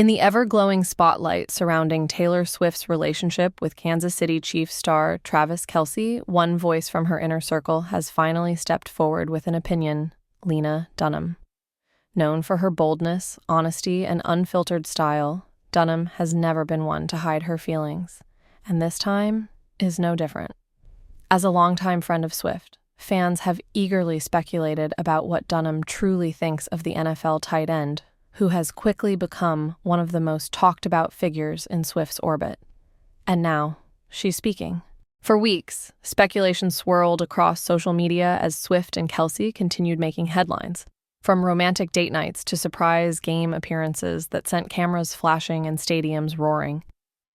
In the ever-glowing spotlight surrounding Taylor Swift's relationship with Kansas City Chiefs star Travis Kelce, one voice from her inner circle has finally stepped forward with an opinion: Lena Dunham. Known for her boldness, honesty, and unfiltered style, Dunham has never been one to hide her feelings, and this time is no different. As a longtime friend of Swift, fans have eagerly speculated about what Dunham truly thinks of the NFL tight end, who has quickly become one of the most talked-about figures in Swift's orbit. And now, she's speaking. For weeks, speculation swirled across social media as Swift and Kelce continued making headlines, from romantic date nights to surprise game appearances that sent cameras flashing and stadiums roaring.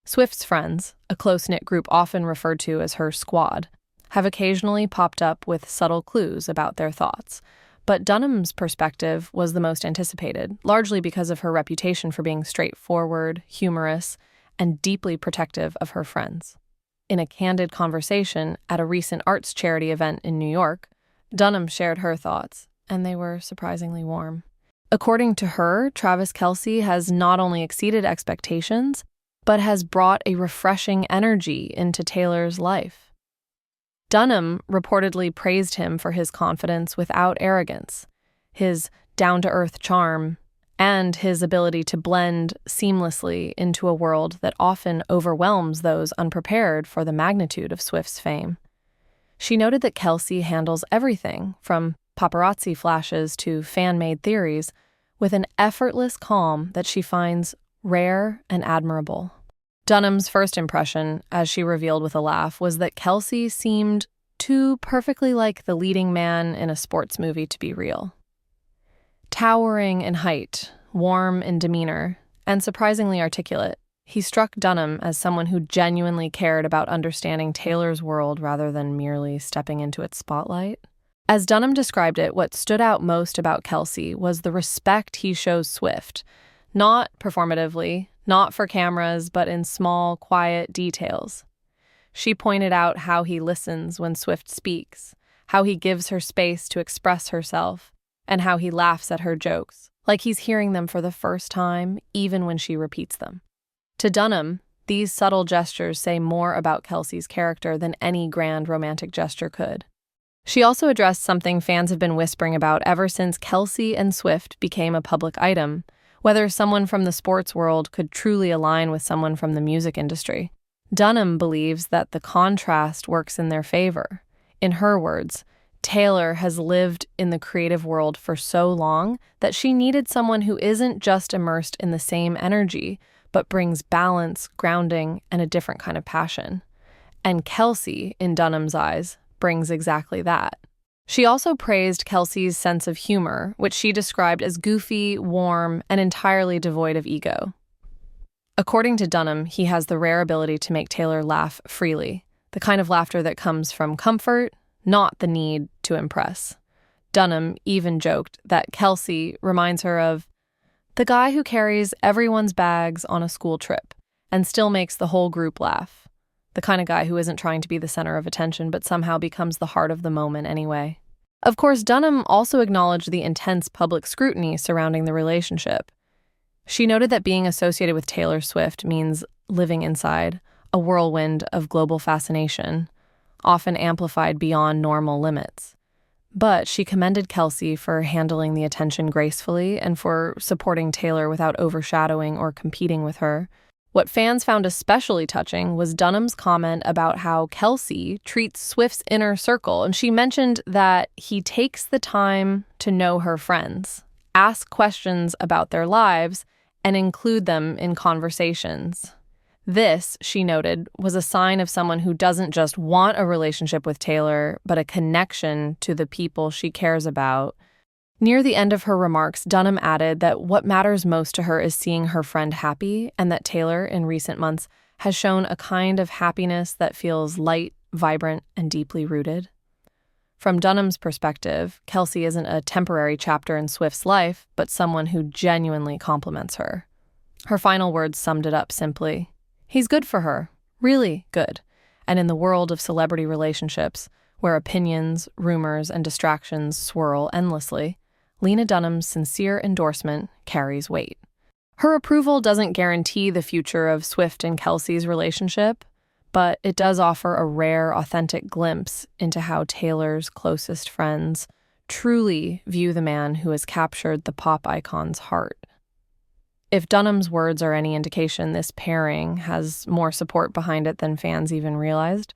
Swift's friends, a close-knit group often referred to as her squad, have occasionally popped up with subtle clues about their thoughts. But Dunham's perspective was the most anticipated, largely because of her reputation for being straightforward, humorous, and deeply protective of her friends. In a candid conversation at a recent arts charity event in New York, Dunham shared her thoughts, and they were surprisingly warm. According to her, Travis Kelce has not only exceeded expectations, but has brought a refreshing energy into Taylor's life. Dunham reportedly praised him for his confidence without arrogance, his down-to-earth charm, and his ability to blend seamlessly into a world that often overwhelms those unprepared for the magnitude of Swift's fame. She noted that Kelce handles everything, from paparazzi flashes to fan-made theories, with an effortless calm that she finds rare and admirable. Dunham's first impression, as she revealed with a laugh, was that Kelce seemed too perfectly like the leading man in a sports movie to be real. Towering in height, warm in demeanor, and surprisingly articulate, he struck Dunham as someone who genuinely cared about understanding Taylor's world rather than merely stepping into its spotlight. As Dunham described it, what stood out most about Kelce was the respect he shows Swift, not performatively, not for cameras, but in small, quiet details. She pointed out how he listens when Swift speaks, how he gives her space to express herself, and how he laughs at her jokes, like he's hearing them for the first time, even when she repeats them. To Dunham, these subtle gestures say more about Kelce's character than any grand romantic gesture could. She also addressed something fans have been whispering about ever since Kelce and Swift became a public item: whether someone from the sports world could truly align with someone from the music industry. Dunham believes that the contrast works in their favor. In her words, Taylor has lived in the creative world for so long that she needed someone who isn't just immersed in the same energy, but brings balance, grounding, and a different kind of passion. And Kelce, in Dunham's eyes, brings exactly that. She also praised Kelce's sense of humor, which she described as goofy, warm, and entirely devoid of ego. According to Dunham, he has the rare ability to make Taylor laugh freely, the kind of laughter that comes from comfort, not the need to impress. Dunham even joked that Kelce reminds her of the guy who carries everyone's bags on a school trip and still makes the whole group laugh. The kind of guy who isn't trying to be the center of attention, but somehow becomes the heart of the moment anyway. Of course, Dunham also acknowledged the intense public scrutiny surrounding the relationship. She noted that being associated with Taylor Swift means living inside a whirlwind of global fascination, often amplified beyond normal limits. But she commended Kelce for handling the attention gracefully and for supporting Taylor without overshadowing or competing with her. What fans found especially touching was Dunham's comment about how Kelce treats Swift's inner circle, and she mentioned that he takes the time to know her friends, ask questions about their lives, and include them in conversations. This, she noted, was a sign of someone who doesn't just want a relationship with Taylor, but a connection to the people she cares about. Near the end of her remarks, Dunham added that what matters most to her is seeing her friend happy, and that Taylor, in recent months, has shown a kind of happiness that feels light, vibrant, and deeply rooted. From Dunham's perspective, Kelce isn't a temporary chapter in Swift's life, but someone who genuinely compliments her. Her final words summed it up simply: he's good for her, really good. And in the world of celebrity relationships, where opinions, rumors, and distractions swirl endlessly, Lena Dunham's sincere endorsement carries weight. Her approval doesn't guarantee the future of Swift and Kelce's relationship, but it does offer a rare, authentic glimpse into how Taylor's closest friends truly view the man who has captured the pop icon's heart. If Dunham's words are any indication, this pairing has more support behind it than fans even realized.